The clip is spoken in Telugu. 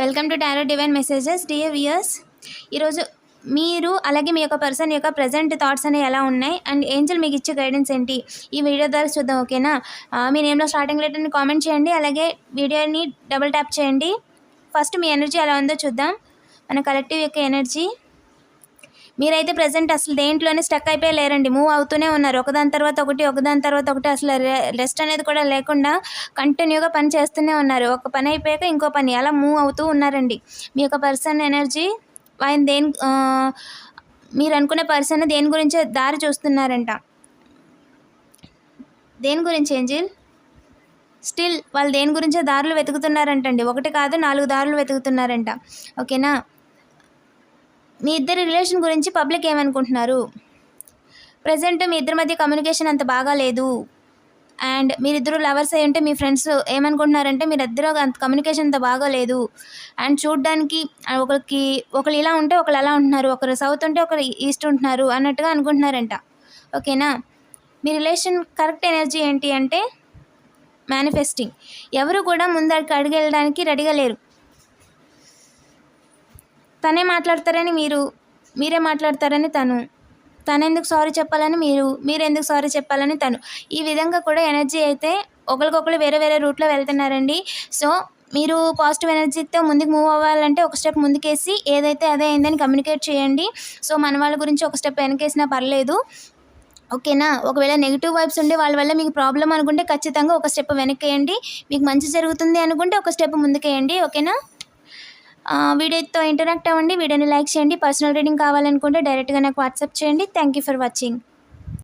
Welcome to tarot divine messages. Dear viewers, ఈరోజు మీరు అలాగే మీ యొక్క పర్సన్ యొక్క ప్రజెంట్ థాట్స్ అనేవి ఎలా ఉన్నాయి అండ్ ఏంజల్ మీకు ఇచ్చే గైడెన్స్ ఏంటి ఈ వీడియో ద్వారా చూద్దాం. ఓకేనా? మీ నేమ్లో స్టార్టింగ్ లెటర్ని కామెంట్ చేయండి, అలాగే వీడియోని డబుల్ ట్యాప్ చేయండి. ఫస్ట్ మీ ఎనర్జీ ఎలా ఉందో చూద్దాం. మన కలెక్టివ్ యొక్క ఎనర్జీ. మీరైతే ప్రజెంట్ అసలు దేంట్లోనే స్టక్ అయిపోయి లేరండి, మూవ్ అవుతూనే ఉన్నారు. ఒకదాని తర్వాత ఒకటి అసలు రెస్ట్ అనేది కూడా లేకుండా కంటిన్యూగా పని చేస్తూనే ఉన్నారు. ఒక పని అయిపోయాక ఇంకో పని అలా మూవ్ అవుతూ ఉన్నారండి. మీ యొక్క పర్సన్ ఎనర్జీ ఆయన మీరు అనుకునే పర్సన్ దేని గురించో దారి చూస్తున్నారంట. దేని గురించి ఏంజిల్? స్టిల్ వాళ్ళు దేని గురించో దారులు వెతుకుతున్నారంటండి. ఒకటి కాదు 4 దారులు వెతుకుతున్నారంట. ఓకేనా? మీ ఇద్దరి రిలేషన్ గురించి పబ్లిక్ ఏమనుకుంటున్నారు? ప్రజెంట్ మీ ఇద్దరి మధ్య కమ్యూనికేషన్ అంత బాగా లేదు. అండ్ మీరిద్దరు లవర్స్ అయి ఉంటే మీ ఫ్రెండ్స్ ఏమనుకుంటున్నారంటే మీరిద్దరూ అంత కమ్యూనికేషన్ అంత బాగా లేదు. అండ్ చూడ్డానికి ఒకరు ఇలా ఉంటే ఒకరు అలా ఉంటున్నారు, ఒకరు సౌత్ ఉంటే ఒకరు ఈస్ట్ ఉంటున్నారు అన్నట్టుగా అనుకుంటున్నారంట. ఓకేనా? మీ రిలేషన్ కరెక్ట్ ఎనర్జీ ఏంటి అంటే మేనిఫెస్టింగ్. ఎవరు కూడా ముందరికి అడిగి వెళ్ళడానికి రెడీగా లేరు. తనే మాట్లాడతారని మీరే మాట్లాడతారని తనెందుకు సారీ చెప్పాలని మీరెందుకు సారీ చెప్పాలని తను. ఈ విధంగా కూడా ఎనర్జీ అయితే ఒకరికొకరు వేరే వేరే రూట్లో వెళ్తున్నారండి. సో మీరు పాజిటివ్ ఎనర్జీతో ముందుకు మూవ్ అవ్వాలంటే ఒక స్టెప్ ముందుకేసి ఏదైతే అదే అయిందని కమ్యూనికేట్ చేయండి. సో మన వాళ్ళ గురించి ఒక స్టెప్ వెనకేసినా పర్లేదు. ఓకేనా? ఒకవేళ నెగిటివ్ వైబ్స్ ఉండే వాళ్ళ వల్ల మీకు ప్రాబ్లం అనుకుంటే ఖచ్చితంగా ఒక స్టెప్ వెనక్కేయండి. మీకు మంచి జరుగుతుంది అనుకుంటే ఒక స్టెప్ ముందుకేయండి. ఓకేనా? వీడియోతో ఇంటరాక్ట్ అవ్వండి, వీడియోని లైక్ చేయండి. పర్సనల్ రీడింగ్ కావాలనుకుంటే డైరెక్ట్గా నాకు వాట్సాప్ చేయండి. Thank you for watching.